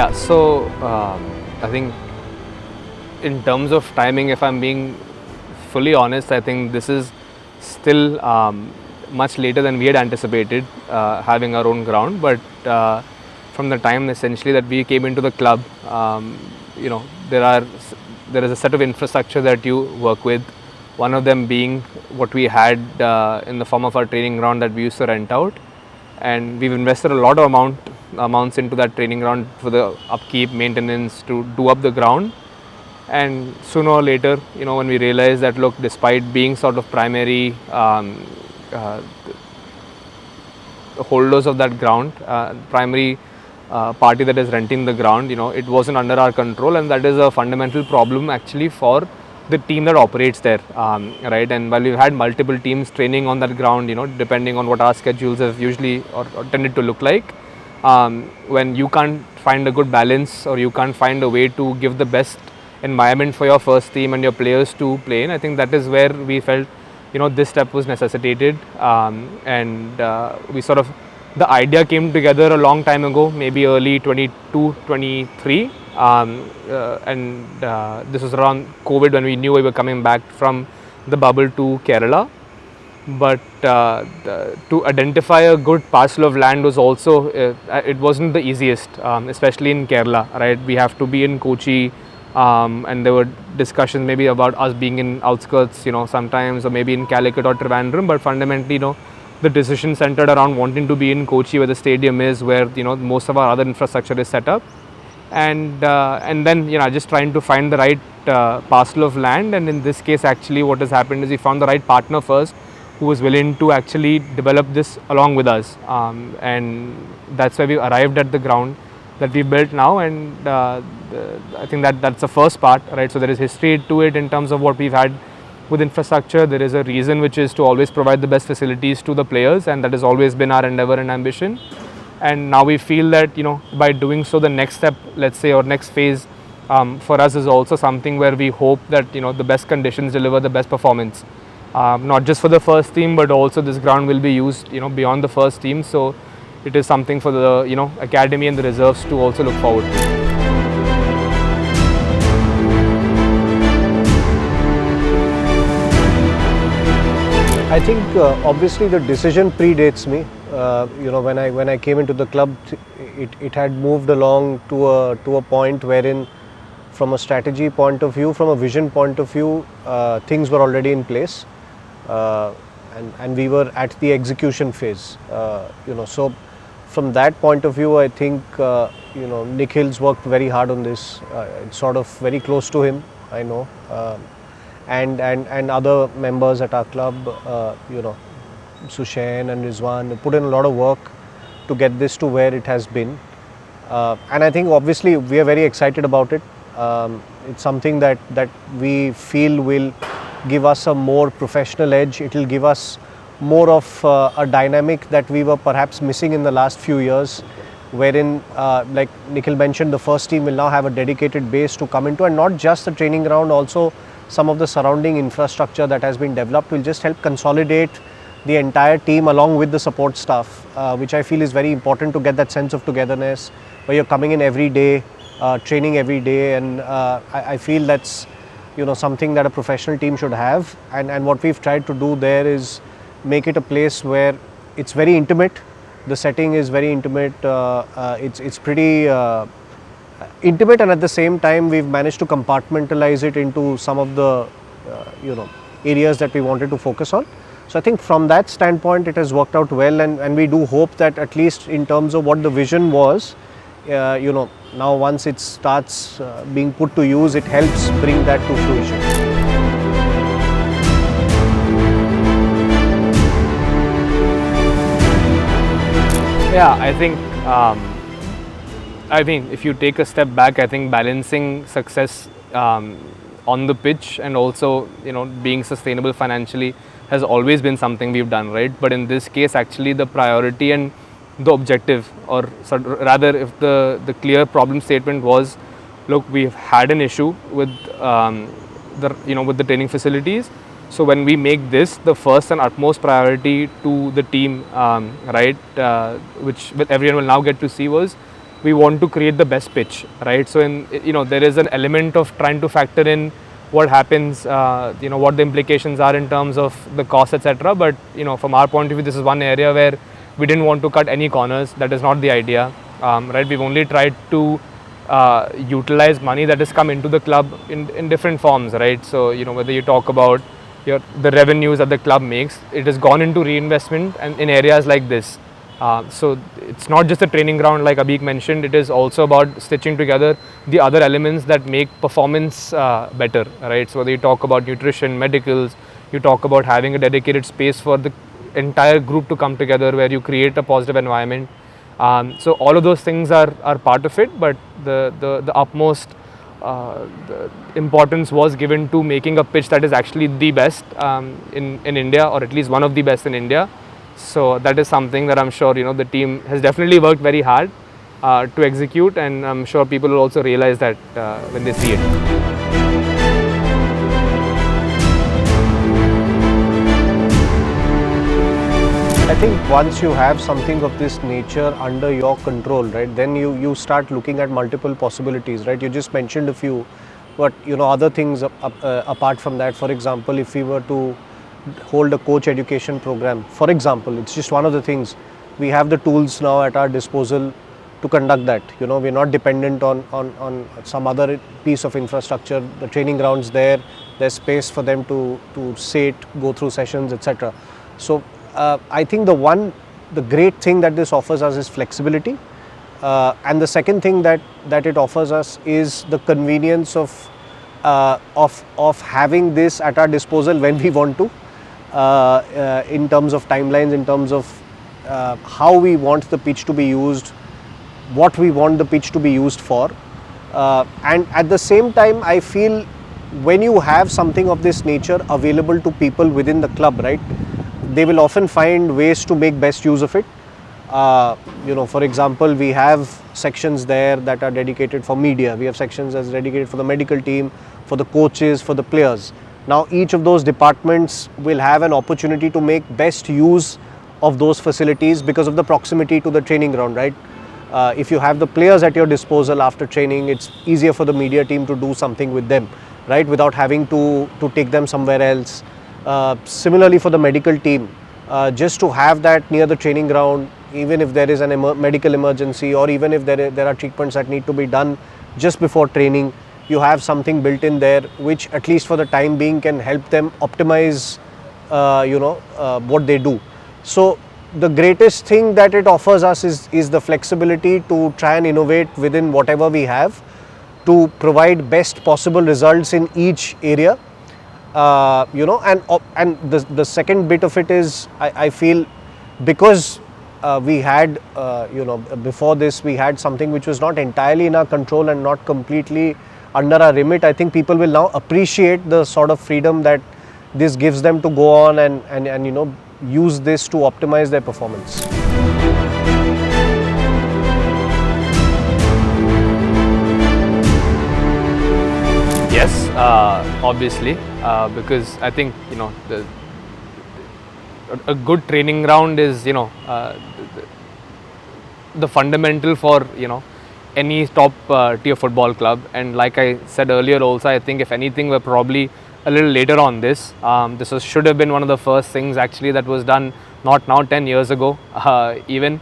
Yeah, so I think in terms of timing, if I'm being fully honest, I think this is still much later than we had anticipated having our own ground. But from the time essentially that we came into the club, you know, there is a set of infrastructure that you work with. One of them being what we had in the form of our training ground that we used to rent out, and we've invested a lot of amounts into that training ground for the upkeep, maintenance, to do up the ground. And sooner or later, you know, when we realized that, look, despite being sort of primary holders of that ground, primary party that is renting the ground, you know, it wasn't under our control, and that is a fundamental problem actually for the team that operates there, right? And while we've had multiple teams training on that ground, you know, depending on what our schedules have usually or tended to look like, when you can't find a good balance or you can't find a way to give the best environment for your first team and your players to play in, I think that is where we felt, you know, this step was necessitated, and we sort of, the idea came together a long time ago, maybe early 22, 23, and this was around COVID when we knew we were coming back from the bubble to Kerala. But to identify a good parcel of land was also, it wasn't the easiest, especially in Kerala, right? We have to be in Kochi, and there were discussions maybe about us being in outskirts, you know, sometimes, or maybe in Calicut or Trivandrum, but fundamentally, you know, the decision centered around wanting to be in Kochi, where the stadium is, where, you know, most of our other infrastructure is set up, and then, you know, just trying to find the right parcel of land. And in this case, actually, what has happened is we found the right partner first, who was willing to actually develop this along with us, and that's where we arrived at the ground that we built now. And I think that's the first part, right? So there is history to it in terms of what we've had with infrastructure. There is a reason, which is to always provide the best facilities to the players, and that has always been our endeavor and ambition. And now we feel that, you know, by doing so, the next step, let's say, or next phase for us is also something where we hope that, you know, the best conditions deliver the best performance, not just for the first team, but also this ground will be used, you know, beyond the first team. So it is something for the, you know, academy and the reserves to also look forward to. I think obviously the decision predates me. You know, when I came into the club, it had moved along to a point wherein, from a strategy point of view, from a vision point of view, things were already in place, and we were at the execution phase. You know, so from that point of view, I think you know, Nikhil's worked very hard on this. It's sort of very close to him, I know. And other members at our club, you know, Sushen and Rizwan put in a lot of work to get this to where it has been. And I think obviously we are very excited about it. It's something that we feel will give us a more professional edge. It will give us more of a dynamic that we were perhaps missing in the last few years, wherein, like Nikhil mentioned, the first team will now have a dedicated base to come into, and not just the training ground, also some of the surrounding infrastructure that has been developed will just help consolidate the entire team along with the support staff, which I feel is very important to get that sense of togetherness, where you're coming in every day, training every day, and I feel that's, you know, something that a professional team should have. And what we've tried to do there is make it a place where it's very intimate. The setting is very intimate. It's pretty intimate, and at the same time we've managed to compartmentalize it into some of the you know, areas that we wanted to focus on. So I think from that standpoint it has worked out well, and we do hope that at least in terms of what the vision was, you know, now once it starts being put to use, it helps bring that to fruition. Yeah, I think I mean, if you take a step back, I think balancing success on the pitch and also, you know, being sustainable financially has always been something we've done, right? But in this case, actually, the priority and the objective, or rather, if the clear problem statement was, look, we've had an issue with with the training facilities. So when we make this the first and utmost priority to the team, right, which everyone will now get to see, was we want to create the best pitch, right? So there is an element of trying to factor in what happens, what the implications are in terms of the cost, etc. But from our point of view, this is one area where we didn't want to cut any corners. That is not the idea, right? We've only tried to utilize money that has come into the club in different forms, right? So whether you talk about the revenues that the club makes, it has gone into reinvestment and in areas like this. So it's not just a training ground like Abhik mentioned, it is also about stitching together the other elements that make performance better, right? So whether you talk about nutrition, medicals, you talk about having a dedicated space for the entire group to come together where you create a positive environment. So all of those things are part of it, but the utmost the importance was given to making a pitch that is actually the best in India, or at least one of the best in India. So that is something that I'm sure the team has definitely worked very hard to execute, and I'm sure people will also realize that when they see it. I think once you have something of this nature under your control, right, then you start looking at multiple possibilities, right? You just mentioned a few, but other things apart from that. For example, if we were to hold a coach education program, for example, it's just one of the things. We have the tools now at our disposal to conduct that. We're not dependent on some other piece of infrastructure. The training grounds there's space for them to sit, go through sessions, etc. So I think the great thing that this offers us is flexibility, and the second thing that it offers us is the convenience of having this at our disposal when we want to, in terms of timelines, in terms of how we want the pitch to be used, what we want the pitch to be used for, and at the same time, I feel when you have something of this nature available to people within the club, right, they will often find ways to make best use of it. For example, we have sections there that are dedicated for media. We have sections that's dedicated for the medical team, for the coaches, for the players. Now, each of those departments will have an opportunity to make best use of those facilities because of the proximity to the training ground, right? If you have the players at your disposal after training, it's easier for the media team to do something with them, right, without having to take them somewhere else. Similarly for the medical team, just to have that near the training ground, even if there is a medical emergency, or even if there are treatments that need to be done just before training, you have something built in there which at least for the time being can help them optimize what they do. So the greatest thing that it offers us is the flexibility to try and innovate within whatever we have to provide best possible results in each area. And the second bit of it is I feel because we had before this we had something which was not entirely in our control and not completely under our remit. I think people will now appreciate the sort of freedom that this gives them to go on and use this to optimize their performance. Yes, obviously, because I think a good training ground is the fundamental for any top tier football club. And like I said earlier, also I think if anything we're probably a little later on this. Should have been one of the first things actually that was done, not now 10 years ago even,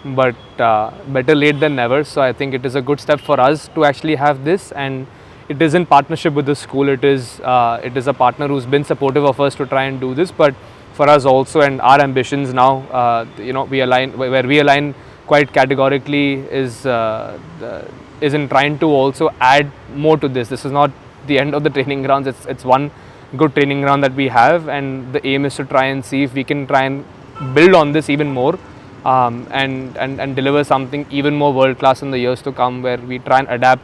but better late than never. So I think it is a good step for us to actually have this, and it is in partnership with the school. It is a partner who's been supportive of us to try and do this, but for us also, and our ambitions now, we align quite categorically is in trying to also add more to this. This is not the end of the training grounds. It's one good training ground that we have, and the aim is to try and see if we can try and build on this even more, and deliver something even more world class in the years to come, where we try and adapt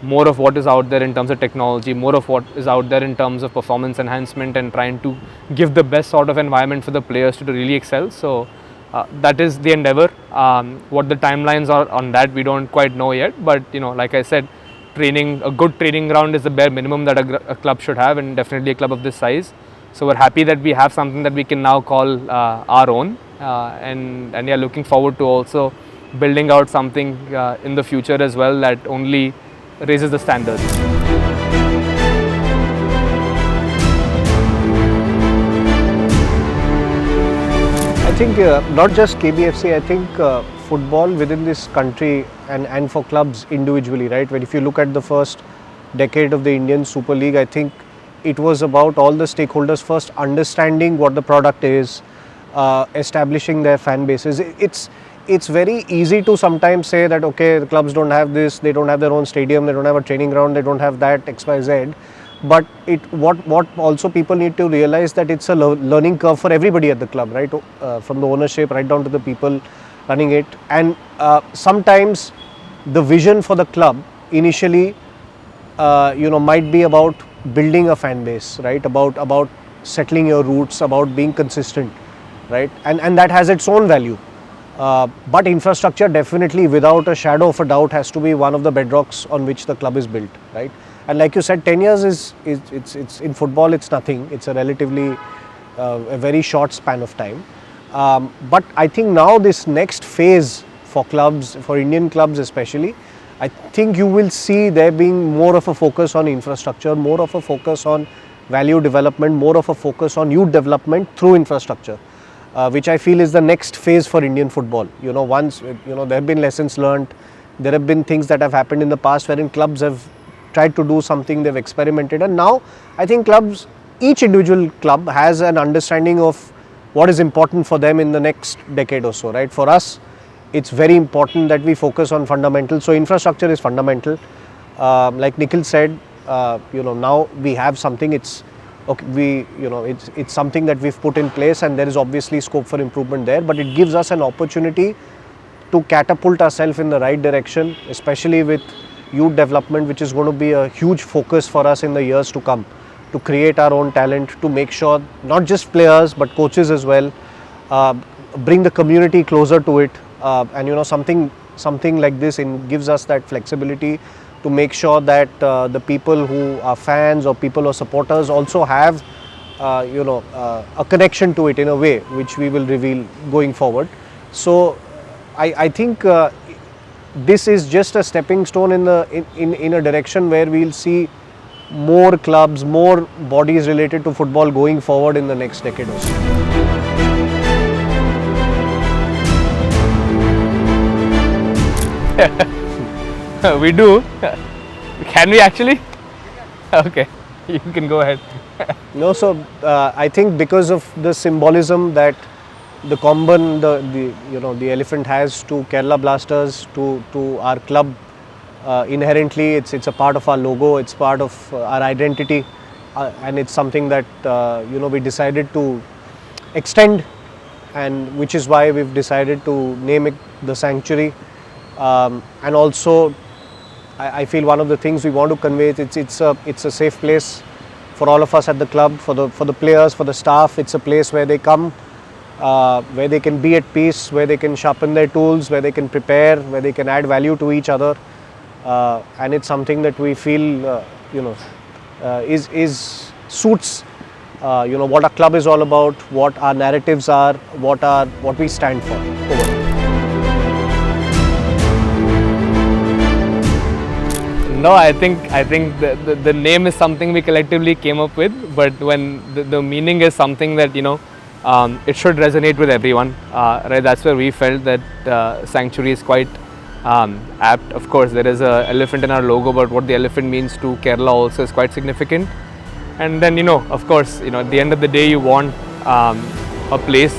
more of what is out there in terms of technology, more of what is out there in terms of performance enhancement, and trying to give the best sort of environment for the players to really excel. So that is the endeavor. What the timelines are on that, we don't quite know yet, but like I said, a good training ground is the bare minimum that a club should have, and definitely a club of this size. So we're happy that we have something that we can now call our own, and yeah, looking forward to also building out something in the future as well that only raises the standards. I think not just KBFC, I think football within this country and for clubs individually, right? When if you look at the first decade of the Indian Super League, I think it was about all the stakeholders first understanding what the product is, establishing their fan bases. It's very easy to sometimes say that okay, the clubs don't have this, they don't have their own stadium, they don't have a training ground, they don't have that XYZ. But what also people need to realize that it's a learning curve for everybody at the club, right? From the ownership right down to the people running it. And sometimes the vision for the club initially, might be about building a fan base, right? About settling your roots, about being consistent, right? And that has its own value. But infrastructure definitely, without a shadow of a doubt, has to be one of the bedrocks on which the club is built, right? And like you said, 10 years is it's in football, it's nothing. It's a relatively a very short span of time. But I think now this next phase for clubs, for Indian clubs especially, I think you will see there being more of a focus on infrastructure, more of a focus on value development, more of a focus on youth development through infrastructure, which I feel is the next phase for Indian football. Once there have been lessons learned, there have been things that have happened in the past wherein clubs have tried to do something, they've experimented, and now I think clubs, each individual club has an understanding of what is important for them in the next decade or so, right? For us, it's very important that we focus on fundamentals. So infrastructure is fundamental. Like Nikhil said, now we have something. It's okay. It's something that we've put in place, and there is obviously scope for improvement there. But it gives us an opportunity to catapult ourselves in the right direction, especially with youth development, which is going to be a huge focus for us in the years to come, to create our own talent, to make sure not just players but coaches as well, bring the community closer to it, and something like this gives us that flexibility to make sure that the people who are fans or people or supporters also have a connection to it in a way which we will reveal going forward. So I think this is just a stepping stone in a direction where we'll see more clubs, more bodies related to football going forward in the next decade or so. We do. Can we actually? Okay, you can go ahead. No, so I think because of the symbolism that the Komban, the elephant has to Kerala Blasters, to our club, inherently it's a part of our logo, it's part of our identity, and it's something that we decided to extend, and which is why we've decided to name it the Sanctuary. And also I feel one of the things we want to convey is it's a safe place for all of us at the club, for the players, for the staff. It's a place where they come, where they can be at peace, where they can sharpen their tools, where they can prepare, where they can add value to each other, and it's something that we feel suits what our club is all about, what our narratives are, what we stand for overall. No, I think the name is something we collectively came up with, but when the meaning is something that it should resonate with everyone, right? That's where we felt that Sanctuary is quite apt. Of course, there is an elephant in our logo, but what the elephant means to Kerala also is quite significant. And then of course, at the end of the day, you want a place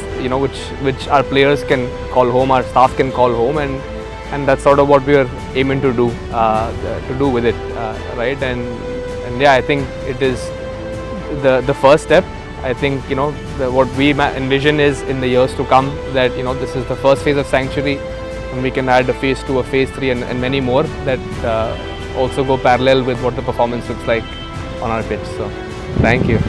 which our players can call home, our staff can call home, and that's sort of what we are aiming to do with it, right? And yeah, I think it is the first step. I think what we envision is in the years to come that this is the first phase of Sanctuary, and we can add a phase 2, a phase 3, and many more that also go parallel with what the performance looks like on our pitch. So thank you.